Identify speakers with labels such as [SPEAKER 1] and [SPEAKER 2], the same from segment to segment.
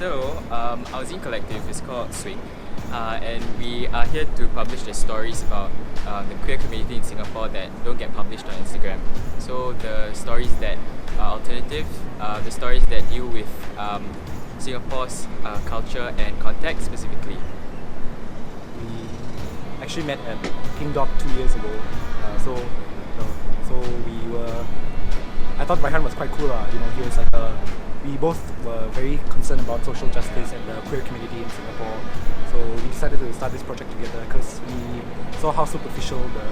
[SPEAKER 1] Our zine collective is called Swing, and we are here to publish the stories about the queer community in Singapore that don't get published on Instagram. So the stories that are alternative, the stories that deal with Singapore's culture and context specifically.
[SPEAKER 2] We actually met at King Dot 2 years ago. I thought Rhyhan was quite cool. He was like we both were very concerned about social justice and the queer community in Singapore. So we decided to start this project together because we saw how superficial the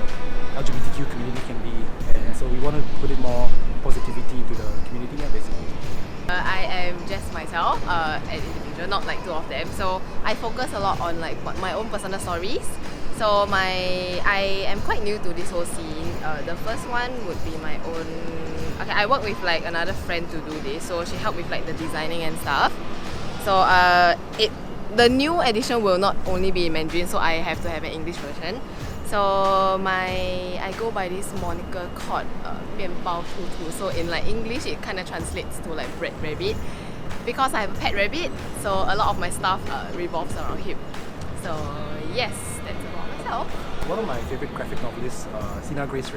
[SPEAKER 2] LGBTQ community can be, and so we want to put in more positivity to the community, basically.
[SPEAKER 3] I am just myself, an individual, not like two of them. So I focus a lot on like my own personal stories. So I am quite new to this whole scene. The first one would be my own. Okay, I work with like another friend to do this, so she helped with like the designing and stuff. So the new edition will not only be in Mandarin, so I have to have an English version. So I go by this moniker called Mian Bao Tu Tu. So in like English, it kind of translates to like bread rabbit, because I have a pet rabbit. So a lot of my stuff revolves around him. So yes, that's about myself.
[SPEAKER 2] One of my favorite graphic novelists, Sina Grace,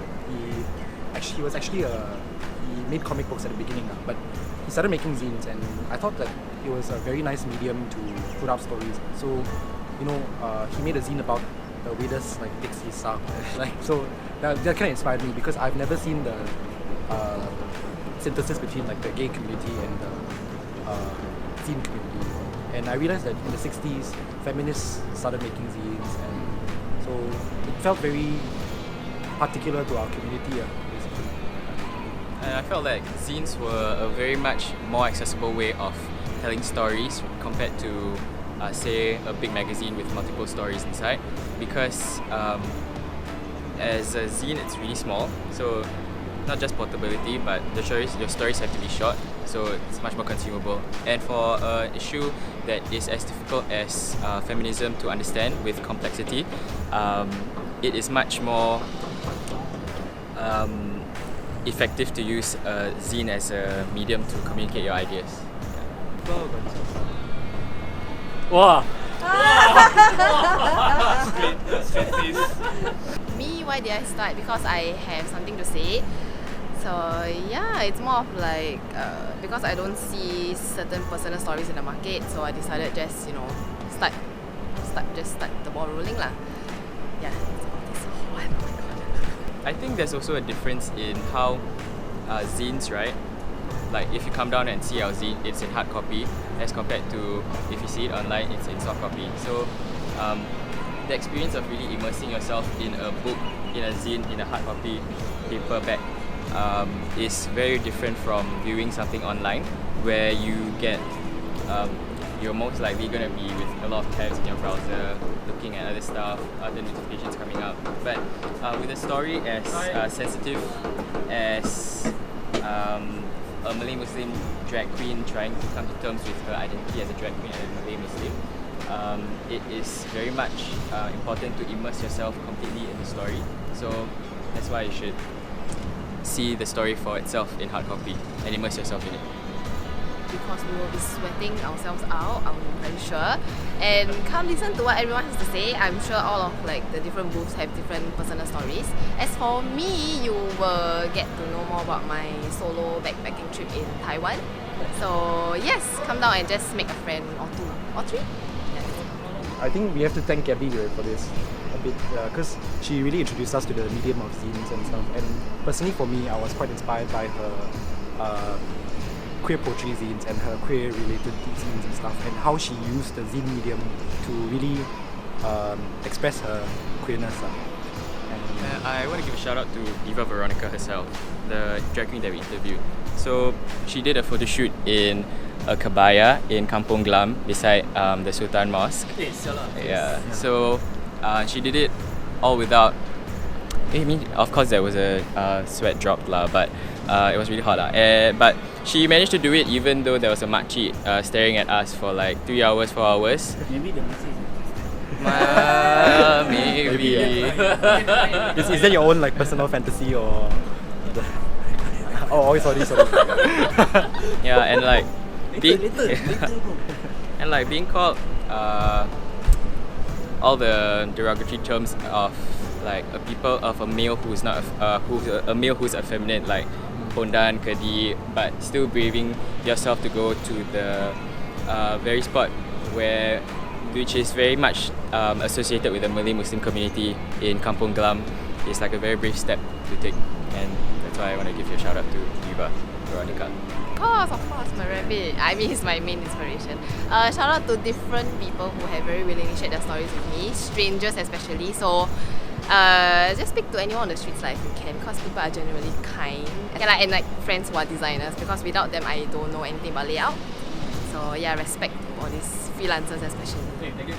[SPEAKER 2] he made comic books at the beginning, but he started making zines, and I thought that it was a very nice medium to put out stories. So, he made a zine about the weirdest like Dixie stuff. So that kind of inspired me, because I've never seen the synthesis between like the gay community and the zine community. And I realized that in the 60s, feminists started making zines, and so it felt very particular to our community, basically.
[SPEAKER 1] And I felt like zines were a very much more accessible way of telling stories compared to say a big magazine with multiple stories inside, because as a zine it's really small, so not just portability, but your stories have to be short, so it's much more consumable. And for an issue that is as difficult as feminism to understand with complexity, it is much more effective to use a zine as a medium to communicate your ideas.
[SPEAKER 4] Wow!
[SPEAKER 3] Me, why did I start? Because I have something to say. So yeah, it's more of like because I don't see certain personal stories in the market, so I decided just start the ball rolling lah. Yeah, it's about this one. Oh my god.
[SPEAKER 1] I think there's also a difference in how zines, right? Like if you come down and see our zine, it's in hard copy, as compared to if you see it online, it's in soft copy. So the experience of really immersing yourself in a book, in a zine, in a hard copy paperback is very different from viewing something online, where you get you're most likely going to be with a lot of tabs in your browser, looking at other stuff, other notifications coming up. But with a story as sensitive as a Malay Muslim drag queen trying to come to terms with her identity as a drag queen and a Malay Muslim, it is very much important to immerse yourself completely in the story. So that's why you should see the story for itself in hard copy and immerse yourself in it.
[SPEAKER 3] Because we will be sweating ourselves out, I'm very sure. And come listen to what everyone has to say. I'm sure all of like the different booths have different personal stories. As for me, you will get to know more about my solo backpacking trip in Taiwan. So yes, come down and just make a friend or two or three.
[SPEAKER 2] I think we have to thank Gabby for this a bit, because she really introduced us to the medium of zines and stuff. And personally for me, I was quite inspired by her queer poetry zines and her queer related zines and stuff, and how she used the zine medium to really express her queerness.
[SPEAKER 1] And I want to give a shout out to Diva Veronica herself, the drag queen that we interviewed. So she did a photo shoot in a kabaya in Kampong Glam beside the Sultan Mosque. Yeah. So she did it all without. I mean, of course there was a sweat drop lah, but it was really hot lah. But she managed to do it even though there was a makcik staring at us for like 3 hours, 4 hours.
[SPEAKER 4] Maybe the message
[SPEAKER 1] Maybe.
[SPEAKER 2] Is that your own like personal fantasy or? Oh, sorry.
[SPEAKER 1] Yeah, and like
[SPEAKER 4] later, bro.
[SPEAKER 1] And like being called all the derogatory terms of like a male who's not a male who's effeminate, like pondan, kedi, but still braving yourself to go to the very spot which is very much associated with the Malay Muslim community in Kampung Glam. It's like a very brave step to take, and that's why I want to give you a shout out to Yuba, Veronica.
[SPEAKER 3] Of course, my rabbit. I mean, he's my main inspiration. Shout out to different people who have very willingly shared their stories with me, strangers especially. So, just speak to anyone on the streets like if you can, because people are generally kind. And like friends who are designers, because without them, I don't know anything about layout. So yeah, respect to all these freelancers especially.
[SPEAKER 1] Thank you.